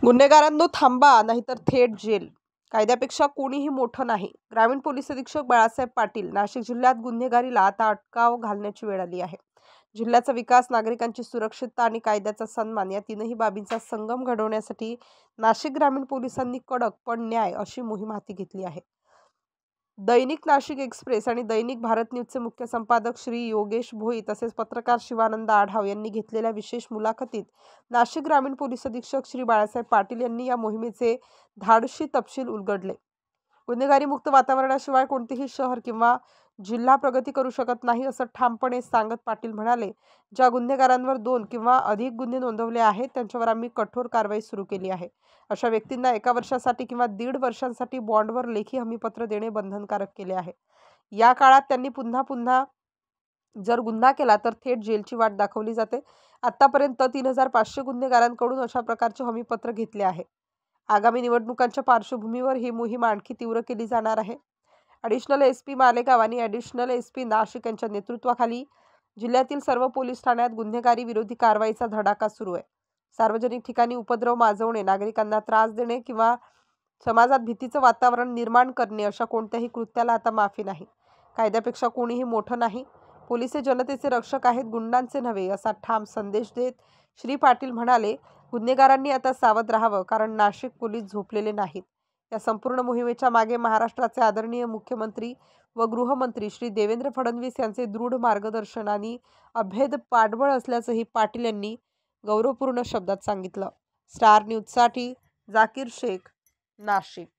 गुन्हेगारांनो थांबा, नाहीतर थेट जेल. कायद्यापेक्षा कोणीही मोठं नाही. ग्रामीण पोलीस अधीक्षक बाळासाहेब पाटील. नाशिक जिल्ह्यात गुन्हेगारीला आता अटकाव घालण्याची वेळ आली आहे. जिल्ह्याचा विकास, नागरिकांची सुरक्षितता आणि कायद्याचा सन्मान या तीनही बाबींचा संगम घडवण्यासाठी नाशिक ग्रामीण पोलिसांनी कडक पण न्याय अशी मोहीम हाती घेतली आहे. दैनिक नाशिक एक्सप्रेस आणि दैनिक भारत न्यूजचे मुख्य संपादक श्री योगेश भोई तसेच पत्रकार शिवानंद आढाव यांनी घेतलेल्या विशेष मुलाखतीत नाशिक ग्रामीण पोलीस अधीक्षक श्री बाळासाहेब पाटील यांनी या मोहिमेचे धाडसी तपशील उलगडले. गुन्हेगारी मुक्त वातावरणाशिवाय कोणतेही शहर किंवा जिल्हा प्रगती करू शकत नाही असं ठामपणे सांगत पाटील म्हणाले, ज्या गुन्हेगारांवर 2 किंवा अधिक गुन्हे नोंदवले आहेत त्यांच्यावर आम्ही कठोर कारवाई सुरू केली आहे. अशा व्यक्तींना 1 वर्षासाठी किंवा 1.5 वर्षांसाठी बॉन्डवर लेखी हमीपत्र देणे बंधनकारक केले आहे. या काळात त्यांनी पुन्हा जर गुन्हा केला तर थेट जेलची वाट दाखवली जाते. आतापर्यंत 3500 गुन्हेगारांकडून अशा प्रकारचे हमीपत्र घेतले आहे. आगामी निवडणुकांच्या पार्श्वभूमीवर ही मोहीम आणखी तीव्र केली जाणार आहे. ॲडिशनल एसपी मालेगाव आणि ॲडिशनल एसपी नाशिक यांच्या नेतृत्वाखाली जिल्ह्यातील सर्व पोलीस ठाण्यात गुन्हेगारी विरोधी कारवाईचा धडाका सुरू आहे. सार्वजनिक ठिकाणी उपद्रव माजवणे, नागरिकांना त्रास देणे किंवा समाजात भीतीचं वातावरण निर्माण करणे अशा कोणत्याही कृत्याला आता माफी नाही. कायद्यापेक्षा कोणीही मोठं नाही. पोलीस हे जनतेचे रक्षक आहेत, गुंडांचे नव्हे, असा ठाम संदेश देत श्री पाटील म्हणाले, गुन्हेगारांनी आता सावध राहावं, कारण नाशिक पोलीस झोपलेले नाहीत. या संपूर्ण मोहिमेच्या मागे महाराष्ट्राचे आदरणीय मुख्यमंत्री व गृहमंत्री श्री देवेंद्र फडणवीस यांचे दृढ मार्गदर्शन आणि अभेद पाठबळ असल्याचंही पाटील यांनी गौरवपूर्ण शब्दात सांगितलं. स्टार न्यूजसाठी जाकीर शेख, नाशिक.